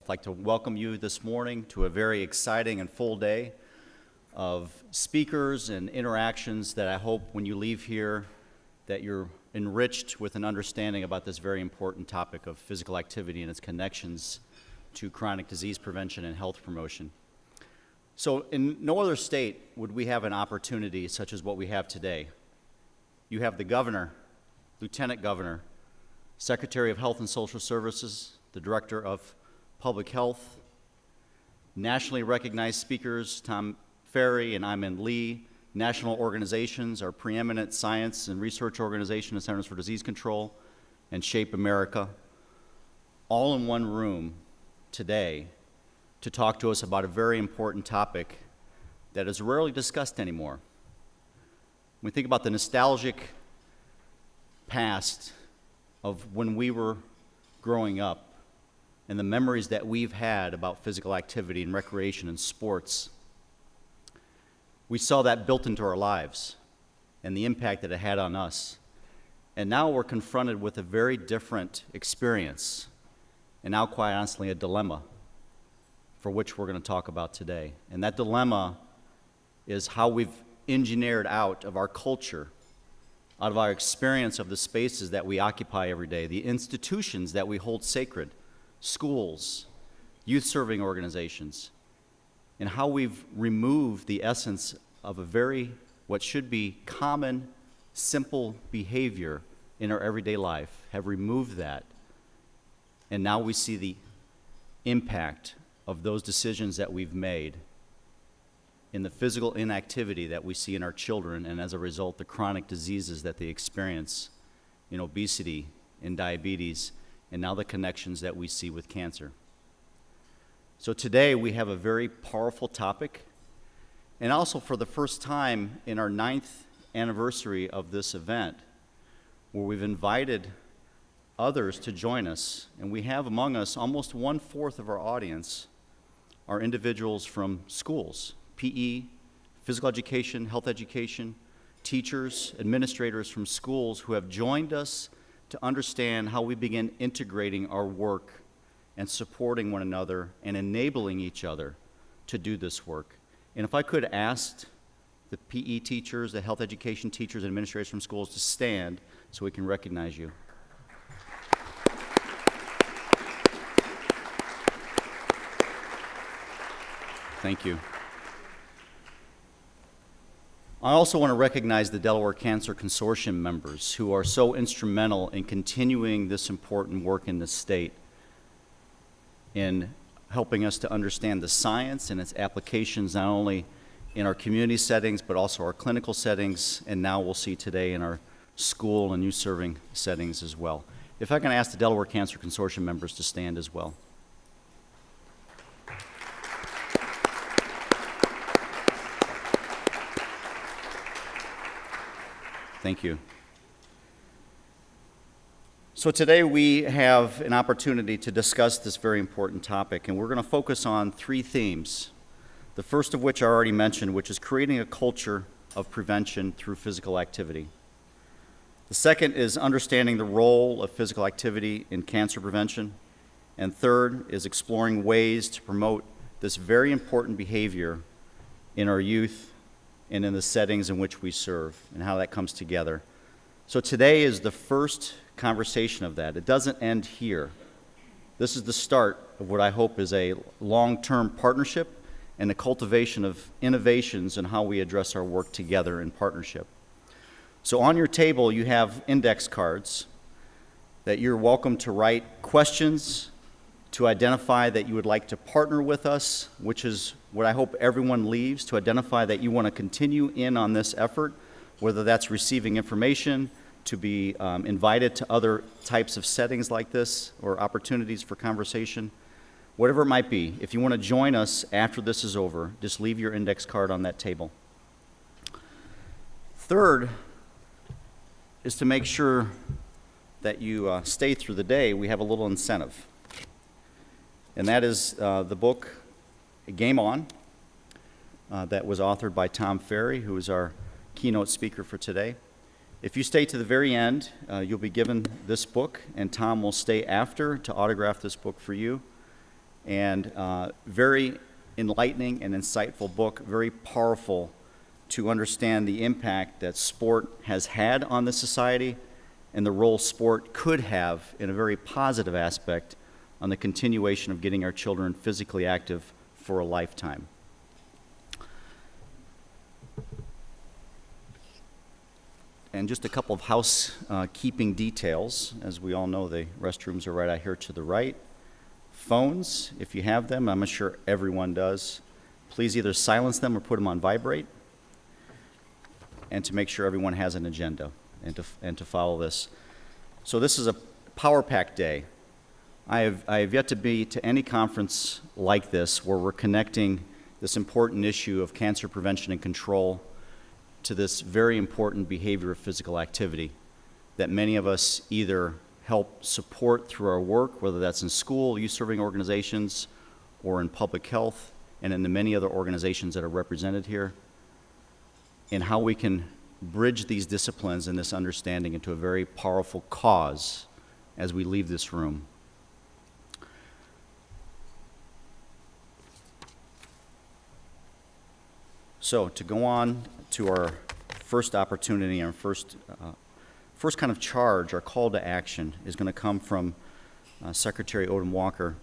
I'd like to welcome you this morning to a very exciting and full day of speakers and interactions that I hope when you leave here that you're enriched with an understanding about this very important topic of physical activity and its connections to chronic disease prevention and health promotion. So in no other state would we have an opportunity such as what we have today. You have the governor, lieutenant governor, secretary of health and social services, the director of public health, nationally recognized speakers, Tom Ferry and Iman Lee, national organizations, our preeminent science and research organization, the Centers for Disease Control, and Shape America, all in one room today to talk to us about a very important topic that is rarely discussed anymore. When we think about the nostalgic past of when we were growing up and the memories that we've had about physical activity and recreation and sports, we saw that built into our lives and the impact that it had on us. And now we're confronted with a very different experience, and now quite honestly a dilemma for which we're going to talk about today. And that dilemma is how we've engineered out of our culture, out of our experience of the spaces that we occupy every day, the institutions that we hold sacred, schools, youth-serving organizations, and how we've removed the essence of what should be common, simple behavior in our everyday life, have removed that. And now we see the impact of those decisions that we've made in the physical inactivity that we see in our children, and as a result, the chronic diseases that they experience in obesity, in diabetes, and now the connections that we see with cancer. So today we have a very powerful topic, and also for the first time in our 9th anniversary of this event, where we've invited others to join us, and we have among us almost 1/4 of our audience are individuals from schools, PE, physical education, health education, teachers, administrators from schools who have joined us to understand how we begin integrating our work and supporting one another and enabling each other to do this work. And if I could ask the PE teachers, the health education teachers, and administrators from schools to stand so we can recognize you. Thank you. I also want to recognize the Delaware Cancer Consortium members who are so instrumental in continuing this important work in the state, in helping us to understand the science and its applications not only in our community settings but also our clinical settings, and now we'll see today in our school and youth serving settings as well. If I can ask the Delaware Cancer Consortium members to stand as well. Thank you. So today we have an opportunity to discuss this very important topic, and we're going to focus on 3 themes. The first of which I already mentioned, which is creating a culture of prevention through physical activity. The second is understanding the role of physical activity in cancer prevention. And third is exploring ways to promote this very important behavior in our youth and in the settings in which we serve, and how that comes together. So today is the first conversation of that. It doesn't end here. This is the start of what I hope is a long-term partnership and the cultivation of innovations in how we address our work together in partnership. So on your table you have index cards that you're welcome to write questions, to identify that you would like to partner with us, which is what I hope everyone leaves, to identify that you want to continue in on this effort, whether that's receiving information, to be invited to other types of settings like this, or opportunities for conversation, whatever it might be. If you want to join us after this is over, just leave your index card on that table. Third is to make sure that you stay through the day. We have a little incentive. And that is the book, Game On, that was authored by Tom Ferry, who is our keynote speaker for today. If you stay to the very end, you'll be given this book, and Tom will stay after to autograph this book for you. and very enlightening and insightful book, very powerful to understand the impact that sport has had on the society and the role sport could have in a very positive aspect on the continuation of getting our children physically active for a lifetime. And just a couple of housekeeping details. As we all know, the restrooms are right out here to the right. Phones, if you have them, I'm sure everyone does, please either silence them or put them on vibrate, and to make sure everyone has an agenda and to follow this. So this is a Power Pack Day. I have yet to be to any conference like this where we're connecting this important issue of cancer prevention and control to this very important behavior of physical activity that many of us either help support through our work, whether that's in school, youth-serving organizations, or in public health, and in the many other organizations that are represented here, and how we can bridge these disciplines and this understanding into a very powerful cause as we leave this room. So to go on to our first opportunity, our first kind of charge, our call to action is going to come from Secretary Odom Walker.